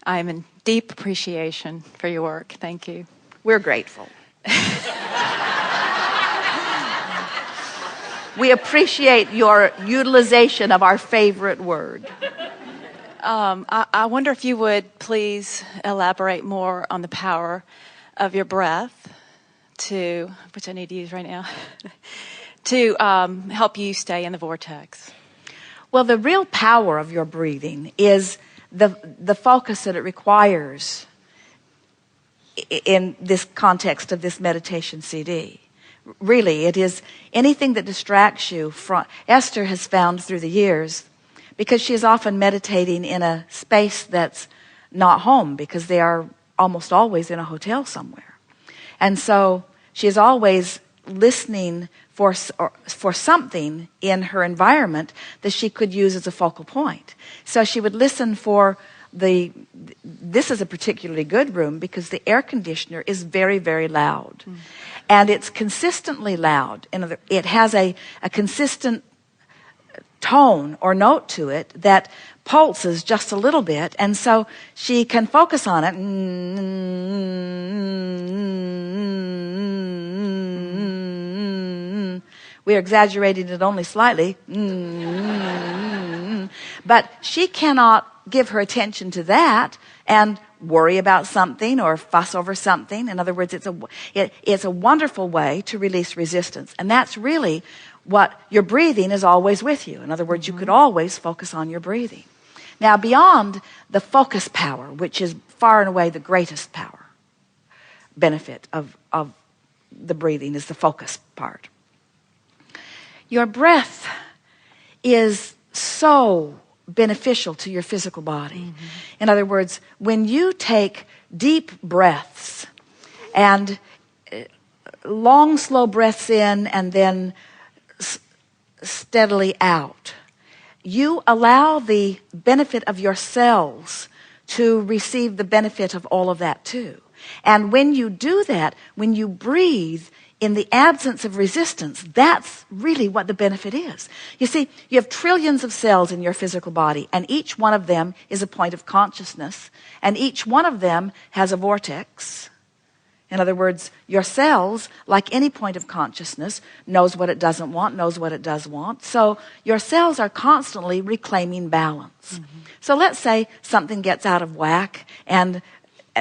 I am in deep appreciation for your work. Thank you. We're grateful. We appreciate your utilization of our favorite word. I wonder if you would please elaborate more on the power of your breath which I need to use right now, to help you stay in the vortex. Well, the real power of your breathing is the focus that it requires in this context of this meditation CD. Really, it is anything that distracts you from. Esther has found through the years, because she is often meditating in a space that's not home, because they are almost always in a hotel somewhere. And so she is always listening for something in her environment that she could use as a focal point. So she would listen for this is a particularly good room because the air conditioner is very, very loud. Mm. And it's consistently loud. It has a consistent tone or note to it that pulses just a little bit, and so she can focus on it. We're exaggerating it only slightly. But she cannot give her attention to that and worry about something or fuss over something. In other words, it's a wonderful way to release resistance. And that's really what your breathing is always with you. In other words, you could always focus on your breathing. Now, beyond the focus power, which is far and away the greatest power, benefit of the breathing is the focus part. Your breath is so beneficial to your physical body. Mm-hmm. In other words, when you take deep breaths and long, slow breaths in and then steadily out, you allow the benefit of your cells to receive the benefit of all of that too. And when you do that, when you breathe in the absence of resistance, that's really what the benefit is. You see, you have trillions of cells in your physical body, and each one of them is a point of consciousness, and each one of them has a vortex. In other words, your cells, like any point of consciousness, knows what it doesn't want, knows what it does want. So your cells are constantly reclaiming balance. Mm-hmm. So let's say something gets out of whack and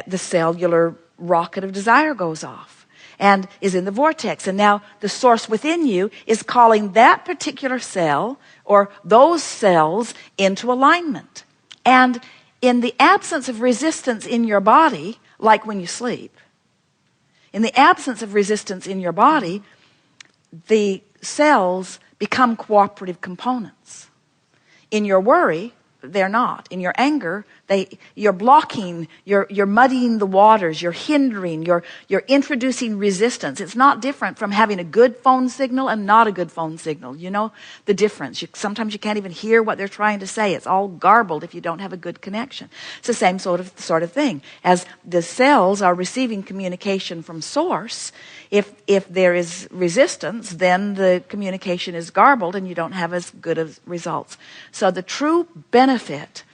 the cellular rocket of desire goes off and is in the vortex. And now the source within you is calling that particular cell or those cells into alignment. And in the absence of resistance in your body, like when you sleep, in the absence of resistance in your body, the cells become cooperative components. In your worry, they're not. In your anger, you're blocking, you're muddying the waters, you're hindering, you're introducing resistance. It's not different from having a good phone signal and not a good phone signal. You know the difference. Sometimes you can't even hear what they're trying to say. It's all garbled if you don't have a good connection. It's the same sort of thing. As the cells are receiving communication from source, if there is resistance, then the communication is garbled and you don't have as good as results. So the true benefit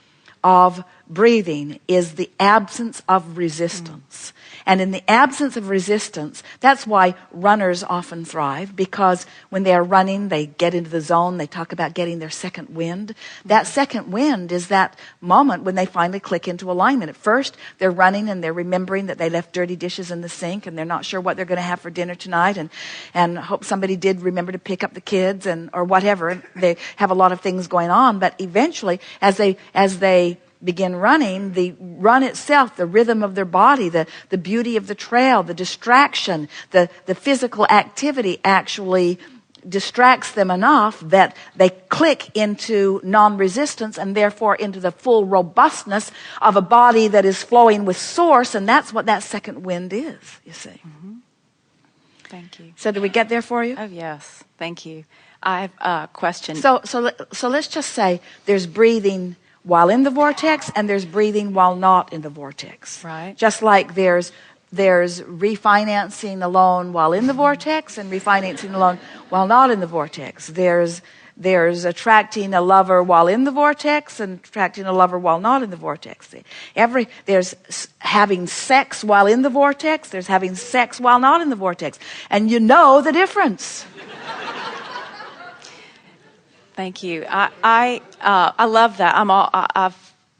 of breathing is the absence of resistance. And in the absence of resistance, that's why runners often thrive, because when they are running, they get into the zone. They talk about getting their second wind. That second wind is that moment when they finally click into alignment. At first, they're running and they're remembering that they left dirty dishes in the sink and they're not sure what they're going to have for dinner tonight and hope somebody did remember to pick up the kids or whatever. They have a lot of things going on, but eventually, as they begin running, the run itself, the rhythm of their body, the beauty of the trail, the distraction, the physical activity actually distracts them enough that they click into non-resistance and therefore into the full robustness of a body that is flowing with source, and that's what that second wind is, you see. Mm-hmm. Thank you. So did we get there for you? Oh, yes. Thank you. I have a question. So let's just say there's breathing while in the vortex, and there's breathing while not in the vortex. Right. Just like there's refinancing a loan while in the vortex and refinancing a loan while not in the vortex. There's there's attracting a lover while in the vortex and attracting a lover while not in the vortex. There's having sex while in the vortex, there's having sex while not in the vortex. And you know the difference. Thank you. I love that. I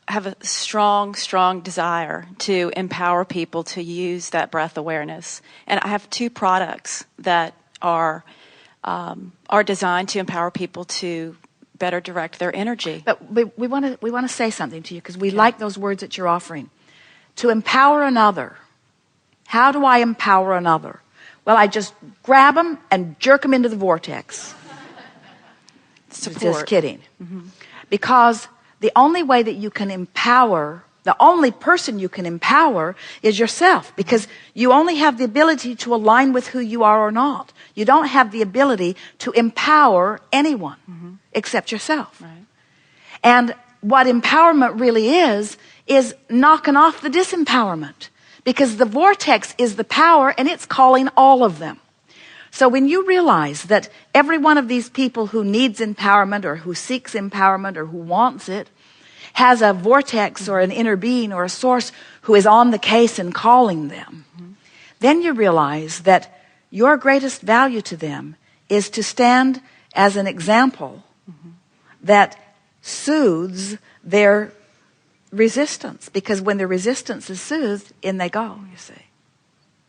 have a strong desire to empower people to use that breath awareness. And I have 2 products that are designed to empower people to better direct their energy. But we want to say something to you because we like those words that you're offering. To empower another. How do I empower another? Well, I just grab them and jerk them into the vortex. Support. Just kidding. Mm-hmm. Because the only way that you can empower, the only person you can empower is yourself, because you only have the ability to align with who you are or not. You don't have the ability to empower anyone except yourself. Right. And what empowerment really is knocking off the disempowerment, because the vortex is the power and it's calling all of them. So when you realize that every one of these people who needs empowerment or who seeks empowerment or who wants it has a vortex or an inner being or a source who is on the case and calling them, then you realize that your greatest value to them is to stand as an example that soothes their resistance. Because when the resistance is soothed, in they go, you see.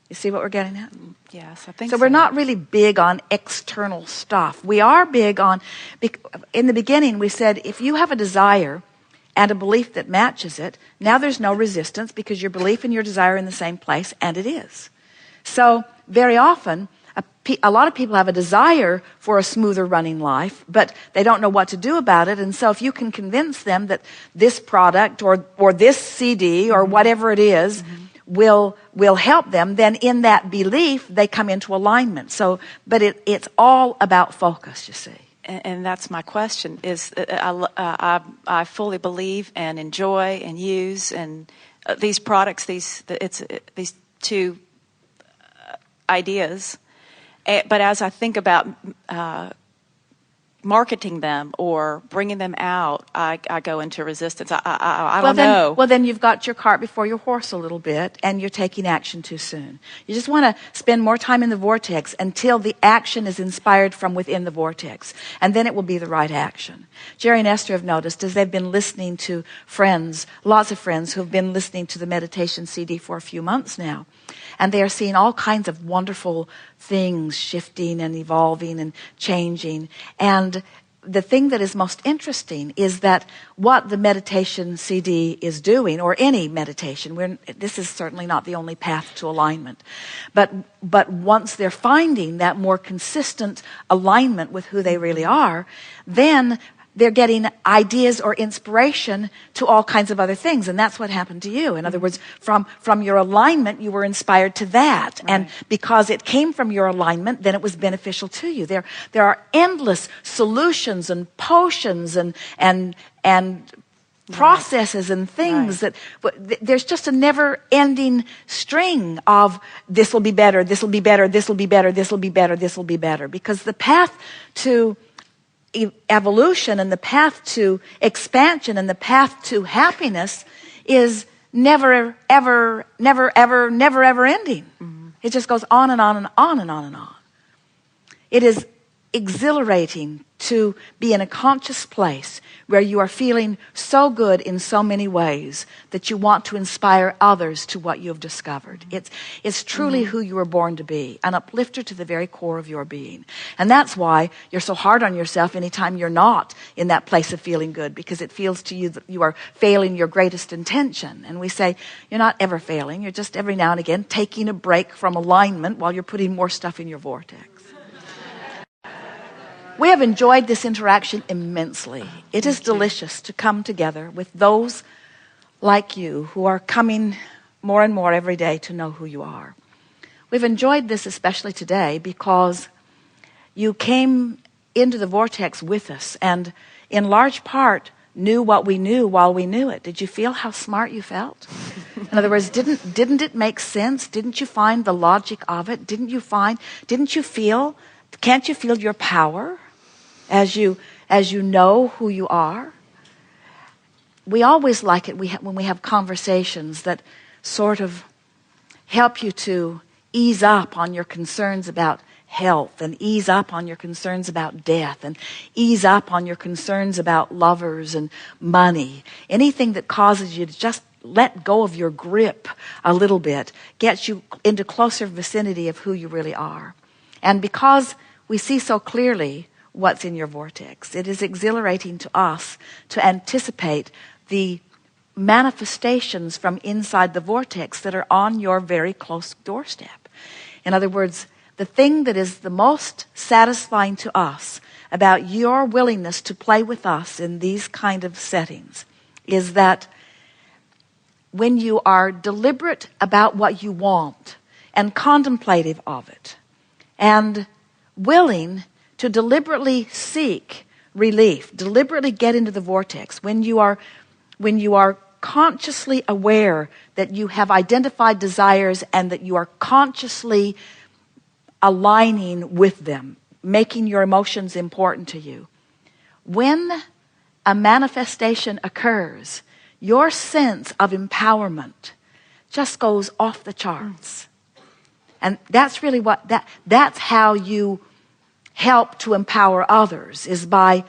You see what we're getting at? Yes, I think so. So we're not really big on external stuff. We are big on, in the beginning we said, if you have a desire and a belief that matches it, now there's no resistance because your belief and your desire are in the same place, and it is. So very often, a lot of people have a desire for a smoother running life, but they don't know what to do about it. And so if you can convince them that this product or this CD or whatever it is will help them, then in that belief, they come into alignment. So, but it's all about focus, you see. And that's my question, is I fully believe and enjoy and use and these products, these 2 ideas. But as I think about marketing them or bringing them out, I go into resistance. I don't know. Well, then you've got your cart before your horse a little bit, and you're taking action too soon. You just want to spend more time in the vortex until the action is inspired from within the vortex, and then it will be the right action. Jerry and Esther have noticed, as they've been listening to friends, lots of friends who have been listening to the meditation CD for a few months now, and they are seeing all kinds of wonderful things shifting and evolving and changing. And the thing that is most interesting is that what the meditation CD is doing, or any meditation, this is certainly not the only path to alignment, but once they're finding that more consistent alignment with who they really are, then they're getting ideas or inspiration to all kinds of other things. And that's what happened to you. In other words, from your alignment, you were inspired to that. Right. And because it came from your alignment, then it was beneficial to you. There are endless solutions and potions and processes and things that there's just a never-ending string of this will be better, this will be better, this will be better, this will be better, this will be better. Because the path to evolution and the path to expansion and the path to happiness is never ever ending. It just goes on and on and on and on and on. It is exhilarating to be in a conscious place where you are feeling so good in so many ways that you want to inspire others to what you have discovered. It's truly who you were born to be, an uplifter to the very core of your being. And that's why you're so hard on yourself anytime you're not in that place of feeling good, because it feels to you that you are failing your greatest intention. And we say, you're not ever failing. You're just every now and again taking a break from alignment while you're putting more stuff in your vortex. We have enjoyed this interaction immensely. It is delicious to come together with those like you who are coming more and more every day to know who you are. We've enjoyed this especially today because you came into the vortex with us and in large part knew what we knew while we knew it. Did you feel how smart you felt? In other words, didn't it make sense? Didn't you find the logic of it? Can't you feel your power? As you as you know who you are. We always like it when we have conversations that sort of help you to ease up on your concerns about health, and ease up on your concerns about death, and ease up on your concerns about lovers and money. Anything that causes you to just let go of your grip a little bit gets you into closer vicinity of who you really are. And because we see so clearly what's in your vortex, it is exhilarating to us to anticipate the manifestations from inside the vortex that are on your very close doorstep. In other words, the thing that is the most satisfying to us about your willingness to play with us in these kind of settings is that when you are deliberate about what you want and contemplative of it and willing to deliberately seek relief, deliberately get into the vortex, when you are consciously aware that you have identified desires and that you are consciously aligning with them, making your emotions important to you. When a manifestation occurs, your sense of empowerment just goes off the charts. And that's really that's how you help to empower others, is by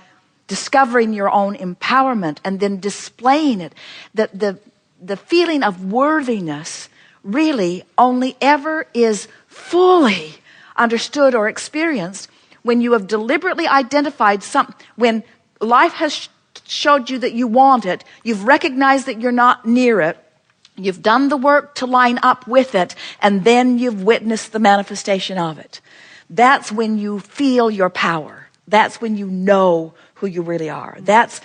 discovering your own empowerment and then displaying it. The feeling of worthiness really only ever is fully understood or experienced when you have deliberately identified something, when life has showed you that you want it, you've recognized that you're not near it, you've done the work to line up with it, and then you've witnessed the manifestation of it. That's when you feel your power. That's when you know who you really are. That's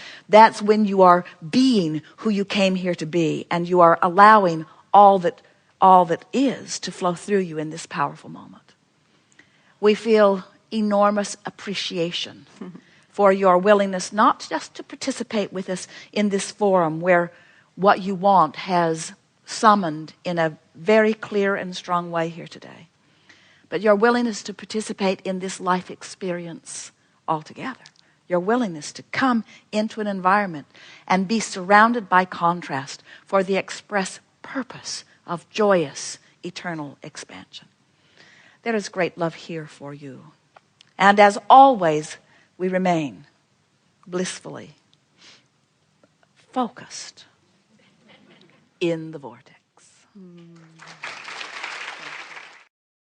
when you are being who you came here to be, and you are allowing all that is to flow through you in this powerful moment. We feel enormous appreciation for your willingness not just to participate with us in this forum where what you want has summoned in a very clear and strong way here today, but your willingness to participate in this life experience altogether. Your willingness to come into an environment and be surrounded by contrast for the express purpose of joyous, eternal expansion. There is great love here for you. And as always, we remain blissfully focused in the vortex.